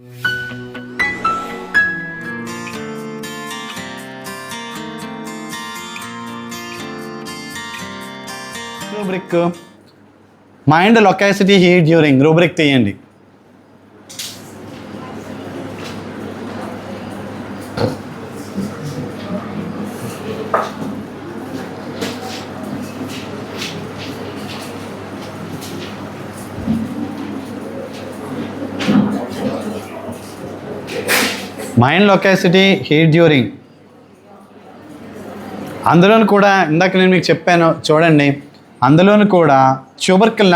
Rubric mind loquacity heat during rubric తీయండి. Mind loquacity heat during, అందులోను కూడా ఇందాక నేను మీకు చెప్పాను చూడండి, అందులోను కూడా ట్యూబర్కల్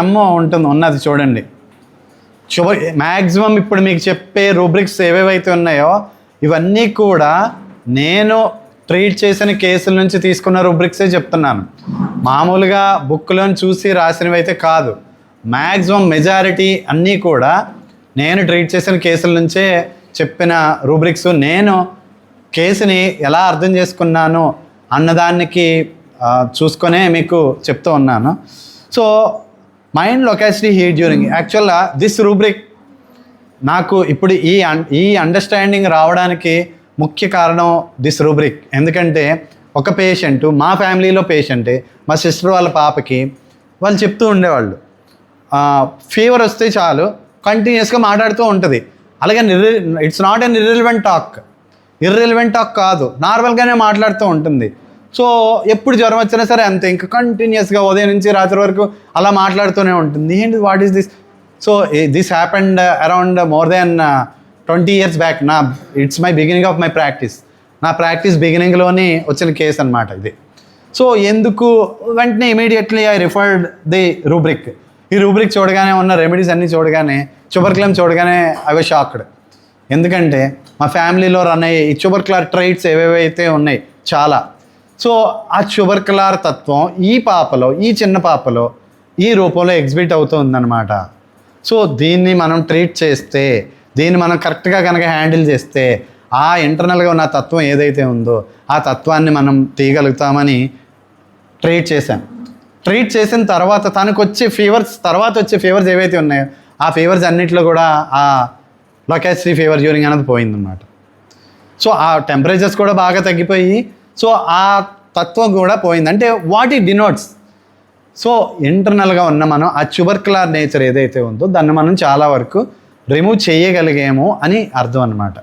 ఉన్నది చూడండి. మ్యాక్సిమం ఇప్పుడు మీకు చెప్పే రూబ్రిక్స్ ఏవేవైతే ఉన్నాయో ఇవన్నీ కూడా నేను ట్రీట్ చేసిన కేసుల నుంచి తీసుకున్న రూబ్రిక్సే చెప్తున్నాను. మామూలుగా బుక్లను చూసి రాసినవి అయితే కాదు. మ్యాక్సిమం మెజారిటీ అన్నీ కూడా నేను ట్రీట్ చేసిన కేసుల నుంచే చెప్పిన రూబ్రిక్స్. నేను కేసుని ఎలా అర్థం చేసుకున్నాను అన్నదానికి చూసుకొనే మీకు చెప్తూ ఉన్నాను. So mind loquacity heat during, యాక్చువల్గా దిస్ రూబ్రిక్ నాకు ఇప్పుడు ఈ అండర్స్టాండింగ్ రావడానికి ముఖ్య కారణం దిస్ రూబ్రిక్. ఎందుకంటే ఒక పేషెంట్, మా ఫ్యామిలీలో పేషెంటే, మా సిస్టర్ వాళ్ళ పాపకి వాళ్ళు చెప్తూ ఉండేవాళ్ళు, ఫీవర్ వస్తే చాలు కంటిన్యూస్గా మాట్లాడుతూ ఉంటుంది. అలాగే it's not an irrelevant talk కాదు, నార్మల్గానే మాట్లాడుతూ ఉంటుంది. సో ఎప్పుడు జ్వరం వచ్చినా సరే అంతే, ఇంకా కంటిన్యూస్గా ఉదయం నుంచి రాత్రి వరకు అలా మాట్లాడుతూనే ఉంటుంది. ఏంటి what is this? So this happened around more than 20 years back. It's my beginning of my practice. నా ప్రాక్టీస్ బిగినింగ్లోనే వచ్చిన కేసు అనమాట ఇది. సో ఎందుకు వెంటనే immediately I referred the rubric. ఈ రూబ్రిక్ చూడగానే ఉన్న రెమెడీస్ అన్నీ చూడగానే, ట్యూబర్క్యులమ్ చూడగానే ఐ వాజ్ షాక్డ్. ఎందుకంటే మా ఫ్యామిలీలో రన్ అయ్యే ఈ ట్యూబర్క్యులర్ ట్రైట్స్ ఏవేవైతే ఉన్నాయి చాలా. సో ఆ ట్యూబర్క్యులర్ తత్వం ఈ పాపలో, ఈ చిన్న పాపలో ఈ రూపంలో ఎగ్జిబిట్ అవుతూ ఉందన్నమాట. సో దీన్ని మనం ట్రీట్ చేస్తే, దీన్ని మనం కరెక్ట్గా కనుక హ్యాండిల్ చేస్తే ఆ ఇంటర్నల్గా ఉన్న తత్వం ఏదైతే ఉందో ఆ తత్వాన్ని మనం తీయగలుగుతామని ట్రీట్ చేశాను. ట్రీట్ చేసిన తర్వాత తనకు వచ్చే ఫీవర్స్ ఏవైతే ఉన్నాయో ఆ ఫీవర్స్ అన్నింటిలో కూడా ఆ లొకాసిటీ ఫీవర్ డ్యూరింగ్ అనేది పోయిందన్నమాట. సో ఆ టెంపరేచర్స్ కూడా బాగా తగ్గిపోయి, సో ఆ తత్వం కూడా పోయింది. అంటే వాట్ ఇట్ డినోట్స్, సో ఇంటర్నల్గా ఉన్న మనం ఆ ట్యూబర్క్యులర్ నేచర్ ఏదైతే ఉందో దాన్ని మనం చాలా వరకు రిమూవ్ చేయగలిగాము అని అర్థం అన్నమాట.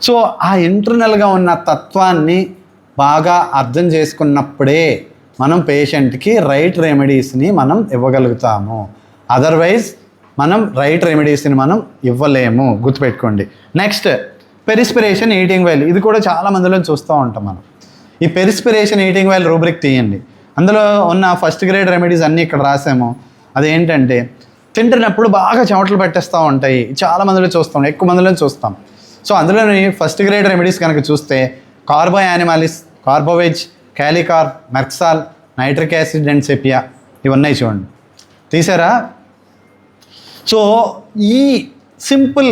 సో ఆ ఇంటర్నల్గా ఉన్న తత్వాన్ని బాగా అర్థం చేసుకున్నప్పుడే మనం పేషెంట్కి రైట్ రెమెడీస్ని మనం ఇవ్వగలుగుతాము. అదర్వైజ్ మనం రైట్ రెమెడీస్ని మనం ఇవ్వలేము, గుర్తుపెట్టుకోండి. నెక్స్ట్ పెరిస్పిరేషన్ ఈటింగ్ వెల్, ఇది కూడా చాలా మందిలో చూస్తూ ఉంటాం మనం. ఈ పెరిస్పిరేషన్ ఈటింగ్ వెల్ రూబ్రిక్ తీయండి. అందులో ఉన్న ఫస్ట్ గ్రేడ్ రెమెడీస్ అన్నీ ఇక్కడ రాసాము. అదేంటంటే తింటున్నప్పుడు బాగా చెమటలు పెట్టేస్తూ ఉంటాయి, చాలా మందిలో చూస్తాం, ఎక్కువ మందిలో చూస్తాం. సో అందులోని ఫస్ట్ గ్రేడ్ రెమెడీస్ కనుక చూస్తే కార్బో యానిమాలిస్, కార్బోవేజ్, క్యాలికార్, merc sol, nitric acid and sepia ఇవన్నీ చూడండి. తీసారా? సో ఈ సింపుల్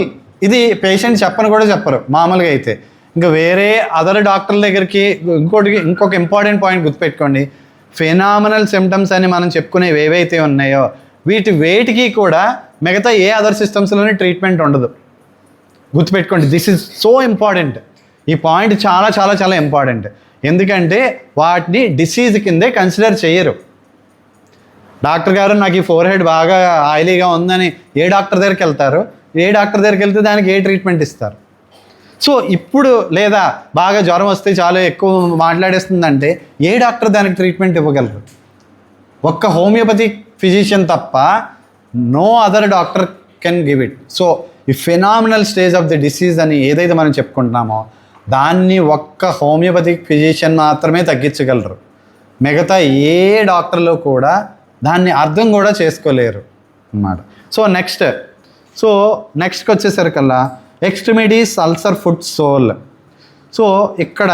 ఇది పేషెంట్ చెప్పని కూడా చెప్పరు మామూలుగా అయితే. ఇంకా వేరే అదర్ డాక్టర్ల దగ్గరికి ఇంకొక ఇంపార్టెంట్ పాయింట్ గుర్తుపెట్టుకోండి, ఫెనామినల్ సిమ్టమ్స్ అని మనం చెప్పుకునేవి ఏవైతే ఉన్నాయో వేటికి కూడా మిగతా ఏ అదర్ సిస్టమ్స్లోనే ట్రీట్మెంట్ ఉండదు. గుర్తుపెట్టుకోండి, దిస్ ఈజ్ సో ఇంపార్టెంట్. ఈ పాయింట్ చాలా చాలా చాలా ఇంపార్టెంట్. ఎందుకంటే వాటిని డిసీజ్ కిందే కన్సిడర్ చేయరు. డాక్టర్ గారు నాకు ఈ ఫోర్ హెడ్ బాగా ఆయిలీగా ఉందని ఏ డాక్టర్ దగ్గరికి వెళ్తారు, ఏ డాక్టర్ దగ్గరికి వెళ్తే దానికి ఏ ట్రీట్మెంట్ ఇస్తారు? సో ఇప్పుడు లేదా బాగా జ్వరం వస్తే చాలా ఎక్కువ మాట్లాడేస్తుందంటే ఏ డాక్టర్ దానికి ట్రీట్మెంట్ ఇవ్వగలరు? ఒక్క హోమియోపతిక్ ఫిజిషియన్ తప్ప no other doctor can give it. So ఈ phenomenal stage of the disease అని ఏదైతే మనం చెప్పుకుంటున్నామో దాన్ని ఒక్క హోమియోపతిక్ ఫిజిషియన్ మాత్రమే తగ్గించగలరు. మిగతా ఏ డాక్టర్లు కూడా దాన్ని అర్థం కూడా చేసుకోలేరు అన్నమాట. సో నెక్స్ట్కి వచ్చేసరికల్లా extremities, ulcer, foot, sole. So ఇక్కడ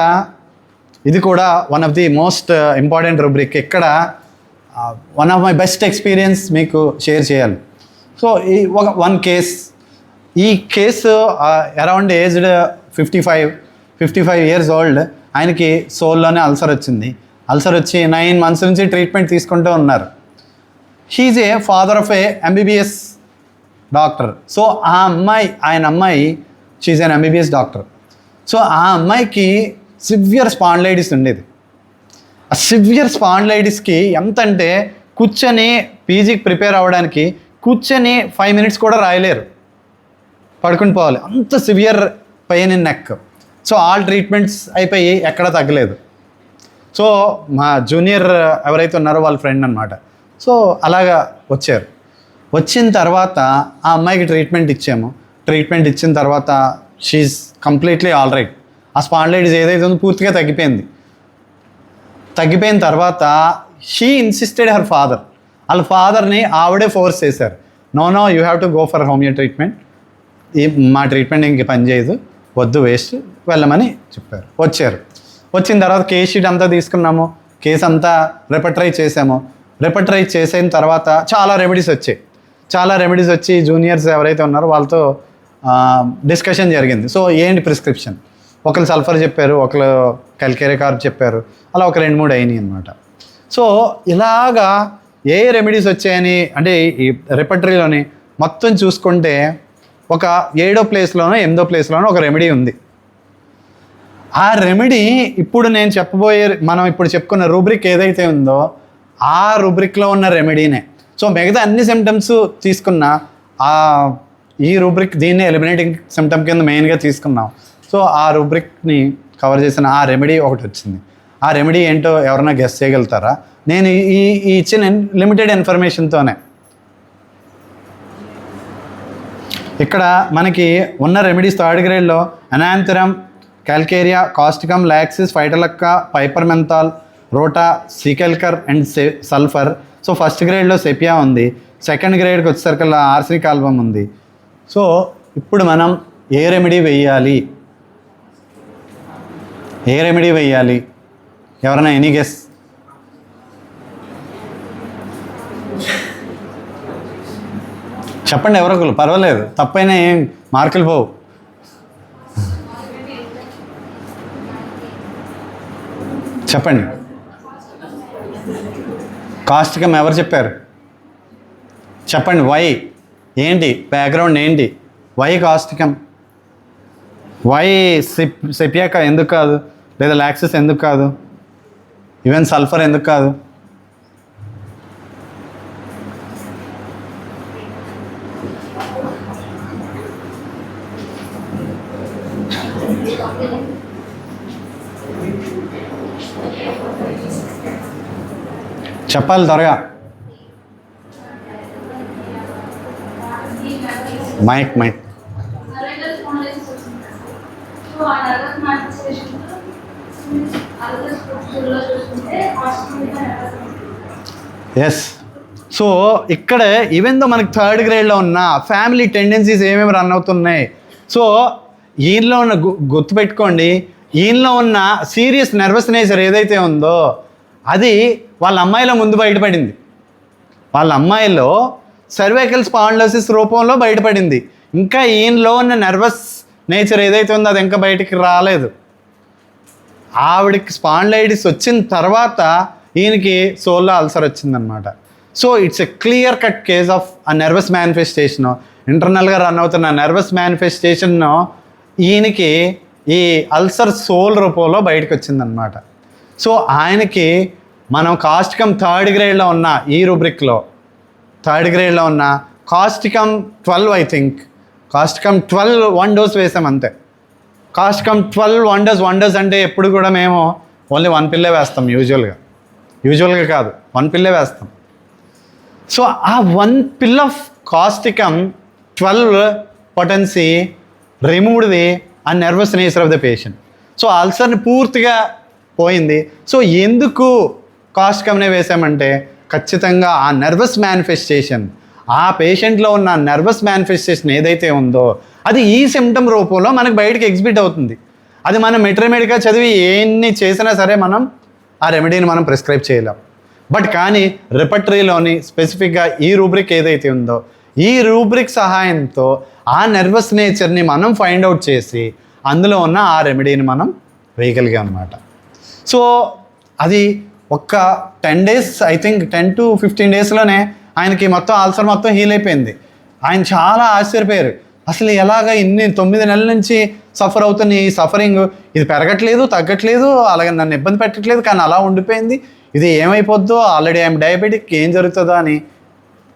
ఇది కూడా one of the most important rubric. ఇక్కడ one of my best experience మీకు షేర్ చేయాలి. సో ఈ వన్ కేస్, ఈ case around aged 55 years old. ఆయనకి సోల్లోనే అల్సర్ వచ్చింది. అల్సర్ వచ్చి 9 months నుంచి ట్రీట్మెంట్ తీసుకుంటూ ఉన్నారు. He's a father of a MBBS doctor. So ఆయన అమ్మాయి she's an MBBS doctor. So ఆ అమ్మాయికి సివియర్ స్పాండిలైటిస్ ఉండేది. ఆ సివియర్ స్పాండిలైటిస్కి ఎంత అంటే కూర్చొని పీజీకి ప్రిపేర్ అవ్వడానికి కూర్చొని 5 minutes కూడా రాయలేరు, పడుకుని పోవాలి, అంత severe pain in neck. So all treatments అయిపోయి ఎక్కడా తగ్గలేదు. సో మా జూనియర్ ఎవరైతే ఉన్నారో వాళ్ళ ఫ్రెండ్ అనమాట. సో అలాగా వచ్చారు. వచ్చిన తర్వాత ఆ అమ్మాయికి ట్రీట్మెంట్ ఇచ్చాము. ట్రీట్మెంట్ ఇచ్చిన తర్వాత షీఈ్ కంప్లీట్లీ ఆల్ రైట్. ఆ స్పాండిలైటిస్ ఏదైతే ఉందో పూర్తిగా తగ్గిపోయింది. తగ్గిపోయిన తర్వాత షీ ఇన్సిస్టెడ్ హర్ ఫాదర్, వాళ్ళ ఫాదర్ని ఆవిడే ఫోర్స్ చేశారు. No you have to go for homeo treatment, మా ట్రీట్మెంట్ ఇంక పనిచేయదు, వద్దు, వేస్ట్, వెళ్ళమని చెప్పారు. వచ్చారు. వచ్చిన తర్వాత కేస్ షీట్ అంతా తీసుకున్నాము, కేసు అంతా రెపట్రైజ్ చేసాము. రెపట్రైజ్ చేసిన తర్వాత చాలా రెమెడీస్ వచ్చి జూనియర్స్ ఎవరైతే ఉన్నారో వాళ్ళతో డిస్కషన్ జరిగింది. సో ఏంటి ప్రిస్క్రిప్షన్, ఒకరు సల్ఫర్ చెప్పారు, ఒకరు క్యాల్కేరియా కార్బ్ చెప్పారు, అలా ఒక 2-3 అయినాయి అనమాట. సో ఇలాగా ఏ రెమెడీస్ వచ్చాయని అంటే ఈ రెపటరీలోని మొత్తం చూసుకుంటే ఒక 7వ ప్లేస్లోనో 8వ ప్లేస్లోనో ఒక రెమెడీ ఉంది. ఆ రెమెడీ ఇప్పుడు నేను మనం ఇప్పుడు చెప్పుకున్న రూబ్రిక్ ఏదైతే ఉందో ఆ రూబ్రిక్లో ఉన్న రెమెడీనే. సో మిగతా అన్ని సిమ్టమ్స్ తీసుకున్నా ఈ రూబ్రిక్ దీన్ని ఎలిమినేటింగ్ సిమ్టమ్ కింద మెయిన్గా తీసుకున్నాం. సో ఆ రూబ్రిక్ని కవర్ చేసిన ఆ రెమెడీ ఒకటి వచ్చింది. ఆ రెమెడీ ఏంటో ఎవరైనా గెస్ చేయగలుగుతారా? నేను ఈ ఇచ్చిన లిమిటెడ్ ఇన్ఫర్మేషన్తోనే ఇక్కడ మనకి ఉన్న రెమెడీస్ 3rd గ్రేడ్లో anantherum, calcarea, causticum, lachesis, phytolacca, పైపర్మెంతాల్, ruta, secale cor and sulphur. So 1st గ్రేడ్లో సెపియా ఉంది. 2nd గ్రేడ్కి వచ్చేసరికల్లా ఆర్సెనిక్ ఆల్బమ్ ఉంది. సో ఇప్పుడు మనం ఏ రెమెడీ వేయాలి ఎవరైనా ఎనీ గెస్? చెప్పండి ఎవరొకరు, పర్వాలేదు, తప్పైనా ఏం మార్కులు పోవు. చెప్పండి. కాస్టికమ్ ఎవరు చెప్పారు? చెప్పండి. వై ఏంటి, బ్యాక్గ్రౌండ్ ఏంటి? Why Causticum? వై సెపియాకా ఎందుకు కాదు? లేదా లాక్సిస్ ఎందుకు కాదు? ఈవెన్ సల్ఫర్ ఎందుకు కాదు? చెప్పాలి త్వరగా. మైక్ ఎస్. సో ఇక్కడ ఈవెన్ దో మనకి 3rd గ్రేడ్లో ఉన్న ఫ్యామిలీ టెండెన్సీస్ ఏమేమి రన్ అవుతున్నాయి. సో ఈయనలో ఉన్న గుర్తుపెట్టుకోండి, ఈయనలో ఉన్న సీరియస్ నర్వస్ నేచర్ ఏదైతే ఉందో అది వాళ్ళ అమ్మాయిలో ముందు బయటపడింది. వాళ్ళ అమ్మాయిలో సర్వైకల్ స్పాండిలోసిస్ రూపంలో బయటపడింది. ఇంకా ఈయనలో ఉన్న నర్వస్ నేచర్ ఏదైతే ఉందో అది ఇంకా బయటికి రాలేదు. ఆవిడకి స్పాండిలైటిస్ వచ్చిన తర్వాత ఈయనకి సోల్లో అల్సర్ వచ్చిందనమాట. So it's a clear cut case of ఆ నర్వస్ మేనిఫెస్టేషను, ఇంటర్నల్గా రన్ అవుతున్న నర్వస్ మేనిఫెస్టేషన్ను ఈయనకి ఈ అల్సర్ సోల్ రూపంలో బయటకు వచ్చిందనమాట. సో ఆయనకి మనం కాస్టికమ్ 3rd గ్రేడ్లో ఉన్న ఈ రూబ్రిక్లో 3rd గ్రేడ్లో ఉన్న Causticum 12 I think Causticum 12 1 dose వేసాం అంతే. కాస్టికమ్ 12 1 డోస్ అంటే ఎప్పుడు కూడా మేము ఓన్లీ 1 పిల్లే వేస్తాం యూజువల్గా కాదు, 1 పిల్లే వేస్తాం. సో ఆ 1 pill of causticum 12 potency removed ఆ nervous nature of the patient. So అల్సర్ని పూర్తిగా పోయింది. సో ఎందుకు కాస్టికమ్నే వేసామంటే ఖచ్చితంగా ఆ నర్వస్ మేనిఫెస్టేషన్, ఆ పేషెంట్లో ఉన్న నర్వస్ మేనిఫెస్టేషన్ ఏదైతే ఉందో అది ఈ సిమ్టమ్ రూపంలో మనకు బయటకు ఎగ్జిబిట్ అవుతుంది. అది మనం మెట్రమెడిక్గా చదివి ఎన్ని చేసినా సరే మనం ఆ రెమెడీని మనం ప్రిస్క్రైబ్ చేయలేం. బట్ కానీ రెపటరీలోని స్పెసిఫిక్గా ఈ రూబ్రిక్ ఏదైతే ఉందో ఈ రూబ్రిక్ సహాయంతో ఆ నర్వస్ నేచర్ని మనం ఫైండ్ అవుట్ చేసి అందులో ఉన్న ఆ రెమెడీని మనం వేయగలిగాం అన్నమాట. సో అది ఒక్క 10 days ఐ థింక్ 10 to 15 daysలోనే ఆయనకి మొత్తం అల్సర్ మొత్తం హీల్ అయిపోయింది. ఆయన చాలా ఆశ్చర్యపోయారు. అసలు ఎలాగ ఇన్ని 9 నెలల నుంచి సఫర్ అవుతున్న ఈ సఫరింగ్ ఇది పెరగట్లేదు, తగ్గట్లేదు, అలాగే నన్ను ఇబ్బంది పెట్టట్లేదు, కానీ అలా ఉండిపోయింది, ఇది ఏమైపోద్దో, ఆల్రెడీ ఐఎమ్ డయాబెటిక్, ఏం జరుగుతుందో అని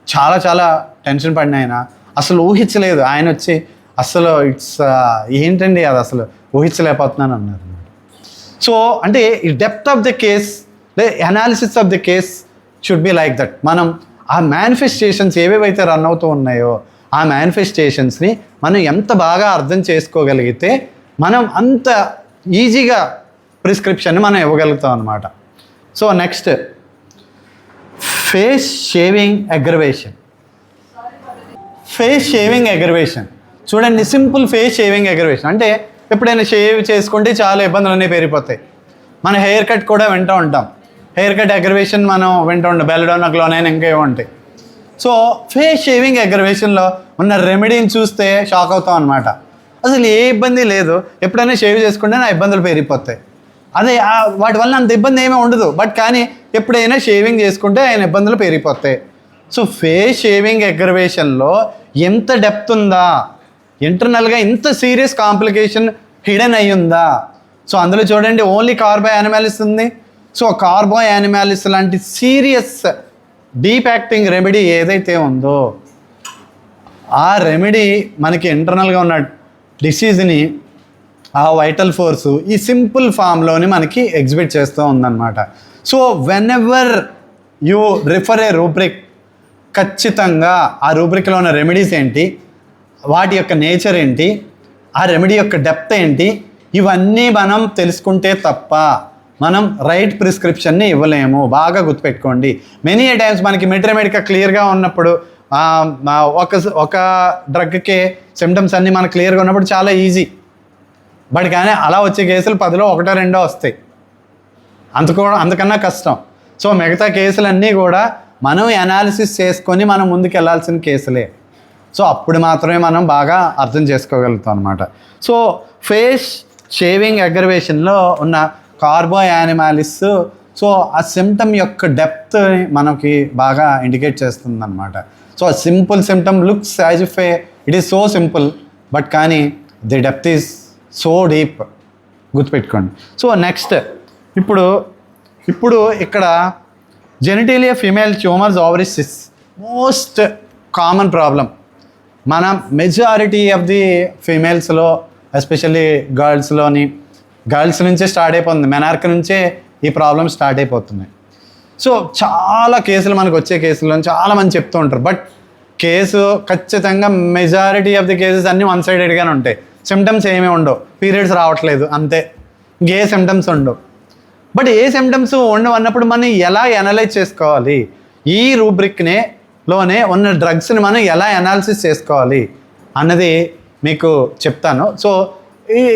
చాలా చాలా టెన్షన్ పడిన ఆయన. అసలు ఊహించలేదు. ఆయన వచ్చి అసలు ఏంటండి అది అసలు ఊహించలేకపోతున్నాను అన్నారు. సో అంటే ఈ depth of the case, analysis of the case should be like that. మనం ఆ మేనిఫెస్టేషన్స్ ఏవేవైతే రన్ అవుతూ ఉన్నాయో ఆ మేనిఫెస్టేషన్స్ని మనం ఎంత బాగా అర్థం చేసుకోగలిగితే మనం అంత ఈజీగా ప్రిస్క్రిప్షన్ని మనం ఇవ్వగలుగుతాం అన్నమాట. So next, face shaving aggravation. Face shaving aggravation చూడండి, సింపుల్ ఫేస్ షేవింగ్ అగ్రవేషన్ అంటే ఎప్పుడైనా షేవ్ చేసుకుంటే చాలా ఇబ్బందులు అనేవి పెరిగిపోతాయి. మన హెయిర్ కట్ కూడా వింటూ ఉంటాం, హెయిర్ కట్ అగ్రవేషన్ మనం వింటూ ఉంటాం, బెల్లడోనా, గ్లోనైన్, ఇంకేమో ఉంటాయి. సో ఫేస్ షేవింగ్ అగ్రవేషన్లో ఉన్న రెమెడీని చూస్తే షాక్ అవుతాం అనమాట. అసలు ఏ ఇబ్బంది లేదు, ఎప్పుడైనా షేవ్ చేసుకుంటే నా ఇబ్బందులు పెరిగిపోతాయి. అదే వాటి వల్ల అంత ఇబ్బంది ఏమీ ఉండదు, బట్ కానీ ఎప్పుడైనా షేవింగ్ చేసుకుంటే ఆయన ఇబ్బందులు పెరిగిపోతాయి. సో ఫేస్ షేవింగ్ అగ్రవేషన్లో ఎంత డెప్త్ ఉందా, ఇంటర్నల్గా ఇంత సీరియస్ కాంప్లికేషన్ హిడెన్ అయి ఉందా. సో అందులో చూడండి, ఓన్లీ కార్బో యానిమాలిస్ ఉంది. సో కార్బో యానిమాలిస్ లాంటి సీరియస్ డీప్ యాక్టింగ్ రెమెడీ ఏదైతే ఉందో ఆ రెమెడీ మనకి ఇంటర్నల్గా ఉన్న డిసీజ్ని, ఆ వైటల్ ఫోర్సు ఈ సింపుల్ ఫామ్లోని మనకి ఎగ్జిబిట్ చేస్తూ ఉందన్నమాట. So when ever you refer A rubric, ఖచ్చితంగా ఆ రూబ్రిక్లో ఉన్న రెమెడీస్ ఏంటి, వాటి యొక్క నేచర్ ఏంటి, ఆ రెమెడీ యొక్క డెప్త్ ఏంటి, ఇవన్నీ మనం తెలుసుకుంటే తప్ప మనం రైట్ ప్రిస్క్రిప్షన్ని ఇవ్వలేము. బాగా గుర్తుపెట్టుకోండి. మెనీ ఏ టైమ్స్ మనకి మెట్రమెడికా క్లియర్గా ఉన్నప్పుడు ఒక డ్రగ్కి సిమ్టమ్స్ అన్నీ మనకు క్లియర్గా ఉన్నప్పుడు చాలా ఈజీ, బట్ కానీ అలా వచ్చే కేసులు 10లో 1-2 వస్తాయి, అంతకన్నా కష్టం. సో మిగతా కేసులన్నీ కూడా మనం అనాలిసిస్ చేసుకొని మనం ముందుకు వెళ్ళాల్సిన కేసులే. సో అప్పుడు మాత్రమే మనం బాగా అర్థం చేసుకోగలుగుతాం అనమాట. సో ఫేస్ షేవింగ్ అగ్రవేషన్లో ఉన్న కార్బో యానిమాలిస్, సో ఆ సిమ్టమ్ యొక్క డెప్త్ మనకి బాగా ఇండికేట్ చేస్తుంది అనమాట. సో ఆ simple symptom looks as if it is so simple, but కానీ the depth is so deep. గుర్తుపెట్టుకోండి. సో నెక్స్ట్, ఇప్పుడు ఇక్కడ genitalia female tumours ovaries cyst most common problem. మన మెజారిటీ ఆఫ్ ది ఫీమేల్స్లో, ఎస్పెషల్లీ గర్ల్స్ నుంచే start అయిపోతుంది, menarche నుంచే ఈ ప్రాబ్లమ్ స్టార్ట్ అయిపోతున్నాయి. సో చాలా కేసులు మనకు వచ్చే కేసుల్లో చాలామంది చెప్తూ ఉంటారు, బట్ కేసు ఖచ్చితంగా మెజారిటీ ఆఫ్ ది కేసెస్ అన్నీ వన్ సైడెడ్గానే ఉంటాయి. సిమ్టమ్స్ ఏమీ ఉండవు, పీరియడ్స్ రావట్లేదు అంతే, ఇంకే సిమ్టమ్స్ ఉండవు. బట్ ఏ సిమ్టమ్స్ ఉండవు అన్నప్పుడు మనం ఎలా అనలైజ్ చేసుకోవాలి, ఈ రూబ్రిక్లోనే ఉన్న డ్రగ్స్ని మనం ఎలా అనాలిసిస్ చేసుకోవాలి అన్నది మీకు చెప్తాను. So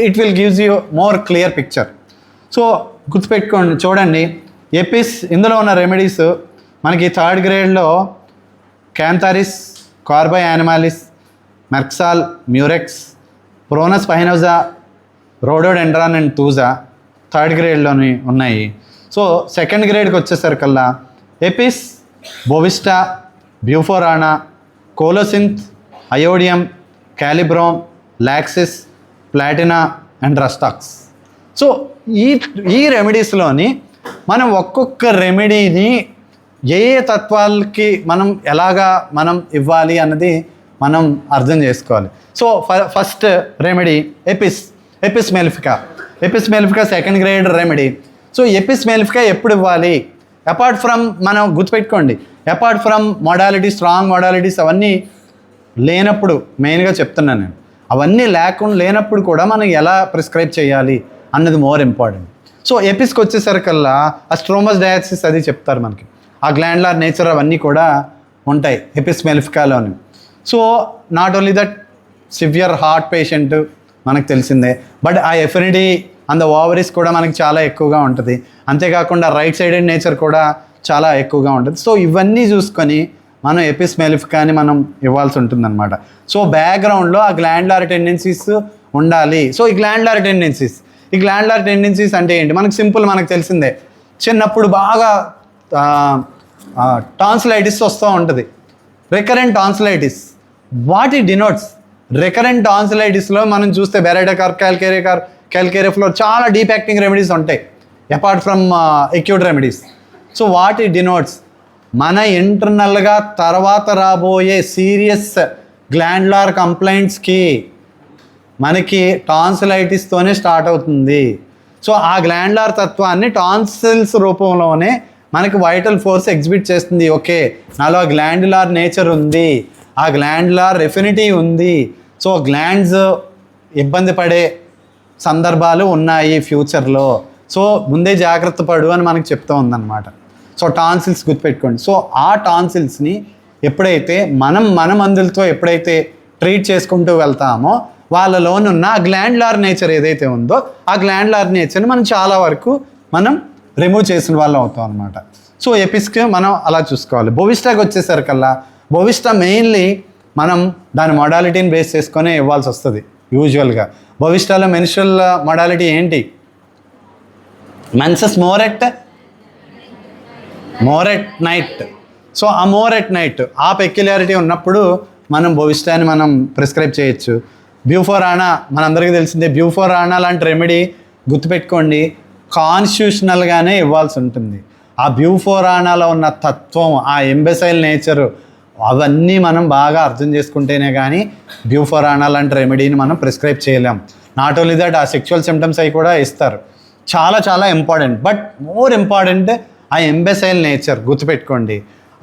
it will gives you more clear picture. So గుర్తుపెట్టుకోండి, చూడండి ఎపిస్, ఇందులో ఉన్న రెమెడీస్ మనకి 3rd గ్రేడ్లో cantharis, carbo animalis, merc sol, murex, prunus spinosa, rhododendron and thuja 3rd గ్రేడ్లోని ఉన్నాయి. సో 2nd గ్రేడ్కి వచ్చేసరికల్లా apis, bovista, bufo rana, colocynth, iodium, kali brom, lachesis, platina and rhus tox. So ఈ రెమెడీస్లోని మనం ఒక్కొక్క రెమెడీని ఏ తత్వాలకి మనం ఇవ్వాలి అన్నది మనం అర్థం చేసుకోవాలి. So first remedy apis mellifica 2nd grade remedy. So apis mellifica ఎప్పుడు ఇవ్వాలి, అపార్ట్ ఫ్రమ్, మనం గుర్తుపెట్టుకోండి, apart from modalities, strong modalities అవన్నీ లేనప్పుడు, మెయిన్గా చెప్తున్నాను నేను, అవన్నీ లేనప్పుడు కూడా మనం ఎలా ప్రిస్క్రైబ్ చేయాలి అన్నది మోర్ ఇంపార్టెంట్. సో ఎపిస్కి వచ్చేసరికల్లా ఆ స్ట్రోమస్ డయాసిస్ అది చెప్తారు మనకి, ఆ గ్లాండ్యులర్ నేచర్ అవన్నీ కూడా ఉంటాయి ఎపిస్ మెలిఫికాలోని. So not only that, severe heart patient మనకు తెలిసిందే, బట్ ఆ ఎఫినిటీ అండ్ ద ఓవరీస్ కూడా మనకి చాలా ఎక్కువగా ఉంటుంది. అంతేకాకుండా రైట్ సైడెడ్ నేచర్ కూడా చాలా ఎక్కువగా ఉంటుంది. సో ఇవన్నీ చూసుకొని మనం ఎపిస్ మెలిఫికాని మనం ఇవ్వాల్సి ఉంటుందన్నమాట. సో బ్యాక్గ్రౌండ్లో ఆ గ్లాండ్యులర్ టెండెన్సీస్ ఉండాలి. సో ఈ గ్లాండ్యులర్ టెండెన్సీస్ అంటే ఏంటి, మనకు తెలిసిందే, చిన్నప్పుడు బాగా టాన్సిలైటిస్ వస్తూ ఉంటుంది, recurrent tonsillitis, what it denotes? Recurrent టాన్సిలైటిస్లో మనం చూస్తే బెరైడోకార్ప్, క్యాల్కేరియా చాలా డీప్ యాక్టింగ్ రెమెడీస్ ఉంటాయి apart from acute remedies. So what it denotes? మన ఇంటర్నల్గా తర్వాత రాబోయే సీరియస్ గ్లాండ్యులర్ కంప్లైంట్స్కి మనకి టాన్సిలైటిస్తోనే స్టార్ట్ అవుతుంది. సో ఆ గ్లాండ్యులర్ తత్వాన్ని టాన్సిల్స్ రూపంలోనే మనకి వైటల్ ఫోర్స్ ఎగ్జిబిట్ చేస్తుంది. ఓకే, నాలో గ్లాండ్యులర్ నేచర్ ఉంది, ఆ గ్లాండ్యులర్ ఎఫినిటీ ఉంది, సో గ్లాండ్స్ ఇబ్బంది పడే సందర్భాలు ఉన్నాయి ఫ్యూచర్లో, సో ముందే జాగ్రత్త పడు అని మనకు చెప్తూ ఉందన్నమాట. సో టాన్సిల్స్ గుర్తుపెట్టుకోండి. సో ఆ టాన్సిల్స్ని ఎప్పుడైతే మన మందులతో ఎప్పుడైతే ట్రీట్ చేసుకుంటూ వెళ్తామో వాళ్ళలోనున్న ఆ గ్లాండ్యులర్ నేచర్ ఏదైతే ఉందో ఆ గ్లాండ్యులర్ నేచర్ని మనం చాలా వరకు మనం రిమూవ్ చేసిన వాళ్ళు అవుతాం అనమాట. సో ఎపిస్కి మనం అలా చూసుకోవాలి. బోవిస్టాకి వచ్చేసరికల్లా బోవిస్టా మెయిన్లీ మనం దాని మొడాలిటీని బేస్ చేసుకొని ఇవ్వాల్సి వస్తుంది యూజువల్గా. బోవిస్టాలో మెన్స్ట్రువల్ మొడాలిటీ ఏంటి? Menses more at night. సో ఆ మోరెట్ నైట్ ఆ పెక్యులారిటీ ఉన్నప్పుడు మనం బోవిస్టాని మనం ప్రిస్క్రైబ్ చేయొచ్చు. బ్యూఫోరానా మనందరికీ తెలిసిందే. బ్యూఫోరానా లాంటి రెమెడీ గుర్తుపెట్టుకోండి కాన్స్టిట్యూషనల్గానే ఇవ్వాల్సి ఉంటుంది. ఆ బ్యూఫోరానాలో ఉన్న తత్వం, ఆ ఎంబెసైల్ నేచరు అవన్నీ మనం బాగా అర్థం చేసుకుంటేనే కానీ బ్యూఫోరానా లాంటి రెమెడీని మనం ప్రిస్క్రైబ్ చేయలేం. నాట్ ఓన్లీ దట్ ఆ సెక్షువల్ సిమ్టమ్స్ అవి కూడా ఇస్తారు. చాలా చాలా ఇంపార్టెంట్. బట్ మోర్ ఇంపార్టెంట్ ఆ ఎంబెసైల్ నేచర్ గుర్తుపెట్టుకోండి.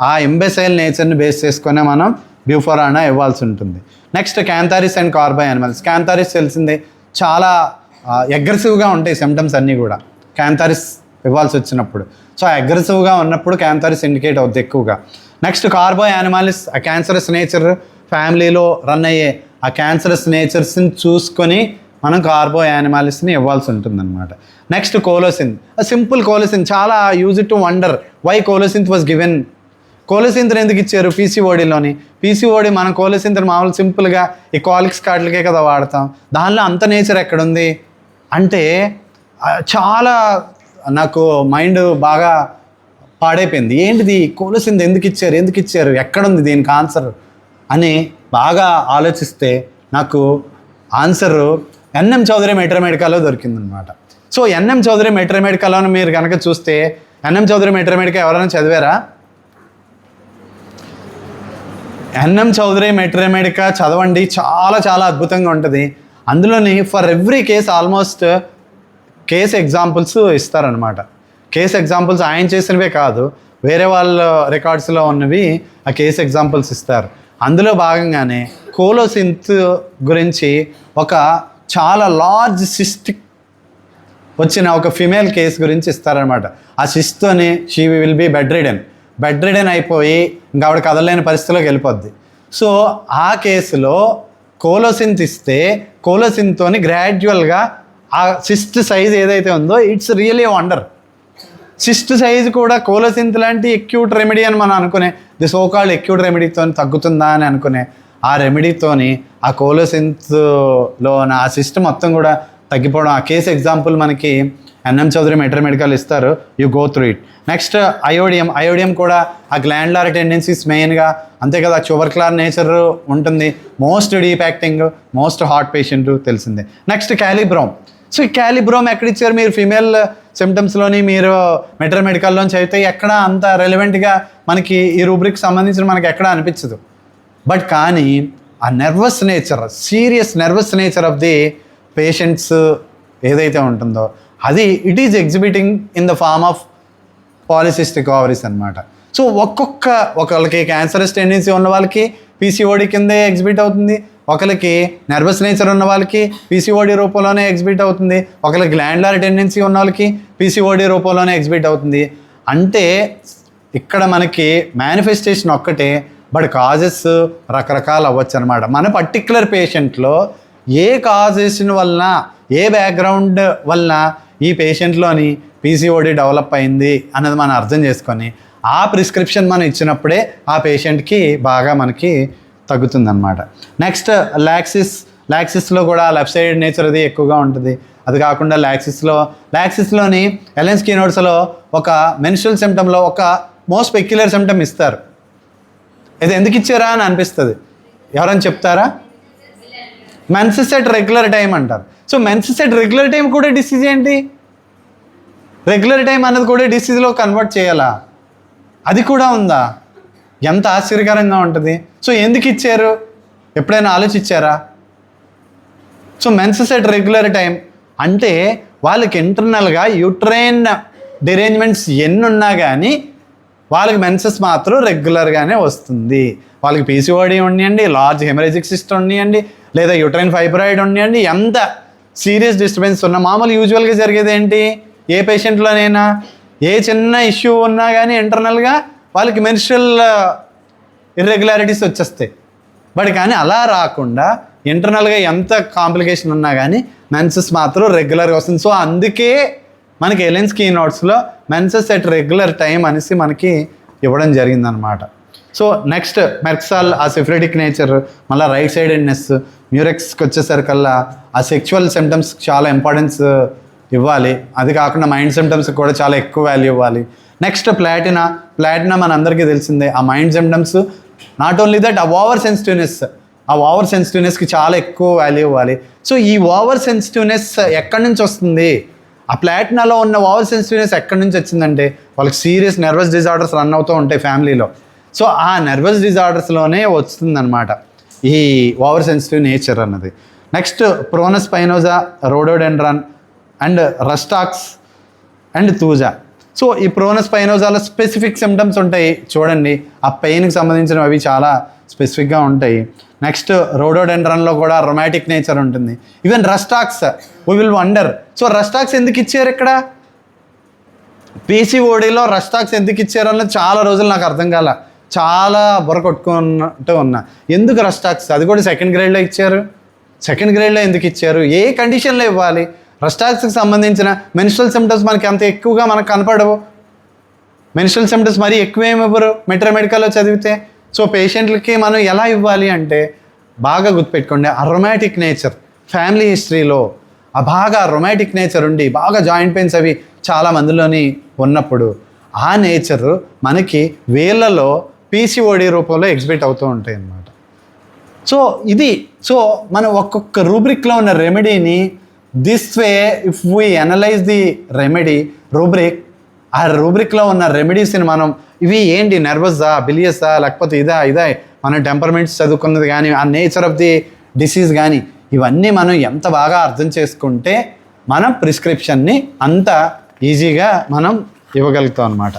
ఆ ఎంబెసైల్ నేచర్ని బేస్ చేసుకునే మనం బ్యూఫోరానా ఇవ్వాల్సి ఉంటుంది. Next cantharis and carbo animalis. Cantharis తెలిసిందే, చాలా అగ్రెసివ్గా ఉంటాయి సిమ్టమ్స్ అన్నీ కూడా క్యాంథారిస్ ఇవ్వాల్సి వచ్చినప్పుడు. సో అగ్రెసివ్గా ఉన్నప్పుడు క్యాంథారిస్ ఇండికేట్ అవుతుంది ఎక్కువగా. నెక్స్ట్ కార్బో యానిమాలిస్, ఆ క్యాన్సరస్ నేచర్ ఫ్యామిలీలో రన్ అయ్యే ఆ క్యాన్సరస్ నేచర్స్ని చూసుకొని మనం కార్బో యానిమాలిస్ని ఇవ్వాల్సి ఉంటుందన్నమాట. నెక్స్ట్ కోలోసిన్, సింపుల్ కోలోసిన్, చాలా use to wonder why colocynth was given. కోలోసింత్ని ఎందుకు ఇచ్చారు పీసీఓడిలోని? పీసీఓడి మనం కోలోసింత్ని మామూలు సింపుల్గా ఈ కాలిక్స్ కార్డులకే కదా వాడతాం. దానిలో అంత నేచర్ ఎక్కడుంది అంటే చాలా నాకు మైండ్ బాగా పాడైపోయింది. ఏంటిది కోలోసింత్ ఎందుకు ఇచ్చారు, ఎక్కడుంది దీనికి ఆన్సర్ అని బాగా ఆలోచిస్తే నాకు ఆన్సరు ఎన్ఎం చౌదరి మెట్రోమెడికాలో దొరికిందనమాట. సో ఎన్ఎం చౌదరి మెట్రోమెడికాలో మీరు కనుక చూస్తే ఎన్ఎం చౌదరి మెట్రోమెడికా ఎవరైనా చదివారా? ఎన్ఎం చౌదరి మెట్రోమెడికా చదవండి, చాలా చాలా అద్భుతంగా ఉంటుంది. అందులోని for every case almost case examples ఇస్తారనమాట. కేస్ ఎగ్జాంపుల్స్ ఆయన చేసినవే కాదు, వేరే వాళ్ళ రికార్డ్స్లో ఉన్నవి ఆ కేస్ ఎగ్జాంపుల్స్ ఇస్తారు. అందులో భాగంగానే కోలోసింత్ గురించి ఒక చాలా లార్జ్ సిస్టిక్ వచ్చిన ఒక ఫిమేల్ కేసు గురించి ఇస్తారనమాట. ఆ సిస్ట్తోని she will be bedridden అయిపోయి ఇంకా ఆవిడ కదలలేని పరిస్థితిలోకి వెళ్ళిపోద్ది. సో ఆ కేసులో కోలోసింత్ ఇస్తే కోలోసింత్తోని గ్రాడ్యువల్గా ఆ సిస్ట్ సైజ్ ఏదైతే ఉందో it's really wonder. Cyst size కూడా కోలోసింత్ లాంటి ఎక్యూట్ రెమెడీ అని మనం అనుకునే ది సోకాల్డ్ ఎక్యూట్ రెమెడీతో తగ్గుతుందా అని అనుకునే ఆ రెమెడీతోని ఆ కోలోసింత్లో ఆ సిస్ట్ మొత్తం కూడా తగ్గిపోవడం. ఆ కేసు ఎగ్జాంపుల్ మనకి ఎన్ఎం చౌదరి మెట్రోమెడికల్ ఇస్తారు, you go through it. Next iodium కూడా ఆ గ్లాండ్యులర్ టెండెన్సీస్ మెయిన్గా అంతే కదా, ట్యూబర్క్యులర్ నేచర్ ఉంటుంది, most deep acting, most hot patient తెలిసిందే. Next kali brom. సో ఈ క్యాలిబ్రోమ్ ఎక్కడిచ్చారు మీరు? ఫీమేల్ సిమ్టమ్స్లోని మీరు మెట్రోమెడికల్లో చదివితే ఎక్కడ అంత రెలవెంట్గా మనకి ఈ రూబ్రిక్ సంబంధించిన మనకి ఎక్కడ అనిపించదు. బట్ కానీ ఆ nervous nature, serious nervous nature of the patients ఏదైతే ఉంటుందో అది it is exhibiting in the form of polycystic ovaries అనమాట. సో ఒకళ్ళకి క్యాన్సరస్ టెండెన్సీ ఉన్న వాళ్ళకి పీసీఓడి కిందే ఎగ్జిబిట్ అవుతుంది, ఒకరికి నర్వస్ నేచర్ ఉన్న వాళ్ళకి పీసీఓడి రూపంలోనే ఎగ్జిబిట్ అవుతుంది, ఒకరికి గ్లాండ్యులర్ టెండెన్సీ ఉన్న వాళ్ళకి పీసీఓడి రూపంలోనే ఎగ్జిబిట్ అవుతుంది. అంటే ఇక్కడ మనకి మేనిఫెస్టేషన్ ఒక్కటే, బట్ కాజెస్ రకరకాలు అవ్వచ్చు అనమాట. మన పర్టిక్యులర్ పేషెంట్లో ఏ కాజెషన్ వలన, ఏ బ్యాక్గ్రౌండ్ వలన ఈ పేషెంట్లోని పీసీఓడి డెవలప్ అయింది అన్నది మనం అర్థం చేసుకొని ఆ ప్రిస్క్రిప్షన్ మనం ఇచ్చినప్పుడే ఆ పేషెంట్కి బాగా మనకి తగ్గుతుందన్నమాట. నెక్స్ట్ లాక్సిస్లో కూడా లెఫ్ట్ సైడ్ నేచర్ అది ఎక్కువగా ఉంటుంది. అది కాకుండా లాక్సిస్లోని ఎలెన్స్కీ నోట్స్లో ఒక మెన్స్ట్రువల్ సిమ్టంలో ఒక మోస్ట్ పెక్యులర్ సిమ్టమ్ ఇస్తారు. ఇది ఎందుకు ఇచ్చారా అని అనిపిస్తుంది. ఎవరైనా చెప్తారా? మెన్సెస్ ఎట్ రెగ్యులర్ టైం అంటారు. So menses at regular time కూడా డిసీజ్ ఏంటి? రెగ్యులర్ టైం అన్నది కూడా డిసీజ్లో కన్వర్ట్ చేయాలా? అది కూడా ఉందా? ఎంత ఆశ్చర్యకరంగా ఉంటుంది. సో ఎందుకు ఇచ్చారు? ఎప్పుడైనా ఆలోచించారా? So menses at regular time అంటే వాళ్ళకి ఇంటర్నల్గా యూట్రైన్ డిరేంజ్మెంట్స్ ఎన్ని ఉన్నా కానీ వాళ్ళకి మెన్సెస్ మాత్రం రెగ్యులర్గానే వస్తుంది. వాళ్ళకి పీసీఓడి ఉండండి, లార్జ్ హెమరేజిక్ సిస్ట్ ఉండండి, లేదా యూట్రైన్ ఫైబ్రాయిడ్ ఉండండి, ఎంత సీరియస్ డిస్టర్బెన్స్ ఉన్నా మామూలు యూజువల్గా జరిగేది ఏంటి? ఏ పేషెంట్లోనైనా ఏ చిన్న ఇష్యూ ఉన్నా కానీ ఇంటర్నల్గా వాళ్ళకి మెన్స్ట్రల్ ఇర్రెగ్యులారిటీస్ వచ్చేస్తాయి. బట్ కానీ అలా రాకుండా ఇంటర్నల్గా ఎంత కాంప్లికేషన్ ఉన్నా కానీ మెన్సెస్ మాత్రం రెగ్యులర్గా వస్తుంది. సో అందుకే మనకి ఎలెన్స్ కీ నోట్స్లో మెన్సెస్ ఎట్ రెగ్యులర్ టైం అనేసి మనకి ఇవ్వడం జరిగిందనమాట. సో నెక్స్ట్ మెర్క్సాల్ ఆ సిఫిలిటిక్ నేచర్, మళ్ళీ రైట్ సైడెడ్నెస్, మ్యూరెక్స్కి వచ్చేసరికల్లా ఆ సెక్షువల్ సిమ్టమ్స్ చాలా ఇంపార్టెన్స్ ఇవ్వాలి. అది కాకుండా మైండ్ సిమ్టమ్స్కి కూడా చాలా ఎక్కువ వాల్యూ ఇవ్వాలి. నెక్స్ట్ ప్లాటినా మన అందరికీ తెలిసిందే. ఆ mind symptoms not only that ఆ ఓవర్ సెన్సిటివ్నెస్కి చాలా ఎక్కువ వాల్యూ ఇవ్వాలి. సో ఈ ఓవర్ సెన్సిటివ్నెస్ ఎక్కడి నుంచి వస్తుంది? ఆ ప్లాటినాలో ఉన్న ఓవర్ సెన్సిటివ్నెస్ ఎక్కడి నుంచి వచ్చిందంటే వాళ్ళకి సీరియస్ నర్వస్ డిజార్డర్స్ రన్ అవుతూ ఉంటాయి ఫ్యామిలీలో. సో ఆ నర్వస్ డిజార్డర్స్లోనే వస్తుందన్నమాట ఈ ఓవర్ సెన్సిటివ్ నేచర్ అన్నది. Next prunus spinosa, rhododendron and rhus tox and thuja. So ఈ ప్రోనస్ స్పైనోజాలో స్పెసిఫిక్ సిమ్టమ్స్ ఉంటాయి చూడండి. ఆ పెయిన్కి సంబంధించినవి అవి చాలా స్పెసిఫిక్గా ఉంటాయి. నెక్స్ట్ రోడోడెండ్రాన్లో కూడా రొమాటిక్ నేచర్ ఉంటుంది. Even rhus tox we will wonder. So rhus tox ఎందుకు ఇచ్చారు ఇక్కడ? పీసీఓడిలో రస్టాక్స్ ఎందుకు ఇచ్చారు అన్నది చాలా రోజులు నాకు అర్థం కాల, చాలా బుర్ర కొట్టుకున్నట్టు ఉన్నా. ఎందుకు రస్టాక్స్? అది కూడా సెకండ్ గ్రేడ్లో ఇచ్చారు. సెకండ్ గ్రేడ్లో ఎందుకు ఇచ్చారు? ఏ కండిషన్లో ఇవ్వాలి? రస్టాక్స్కి సంబంధించిన మెన్స్ట్రల్ సిమ్టమ్స్ మనకి అంత ఎక్కువగా మనకు కనపడవు. మెన్స్ట్రల్ సిమ్టమ్స్ మరీ ఎక్కువేమి ఇవ్వరు మెడికల్లో చదివితే. సో పేషెంట్లకి మనం ఎలా ఇవ్వాలి అంటే బాగా గుర్తుపెట్టుకోండి, ఆ రొమాటిక్ నేచర్ ఫ్యామిలీ హిస్టరీలో ఆ బాగా రొమాటిక్ నేచర్ ఉండి బాగా జాయింట్ పెయిన్స్ అవి చాలా మందిలోని ఉన్నప్పుడు ఆ నేచర్ మనకి వేళ్ళలో పీసీఓడి రూపంలో ఎగ్జిబిట్ అవుతూ ఉంటాయి అన్నమాట. సో మనం ఒక్కొక్క రూబ్రిక్లో ఉన్న రెమెడీని this way if we analyze the remedy rubric, ఆ రూబ్రిక్లో ఉన్న రెమెడీస్ని మనం ఇవి ఏంటి, నర్వస్సా, బిలియస్సా, లేకపోతే ఇదా మన టెంపర్మెంట్స్ చదువుకున్నది కానీ ఆ నేచర్ ఆఫ్ ది డిసీజ్ కానీ ఇవన్నీ మనం ఎంత బాగా అర్థం చేసుకుంటే మనం ప్రిస్క్రిప్షన్ని అంత ఈజీగా మనం ఇవ్వగలుగుతాం అన్నమాట.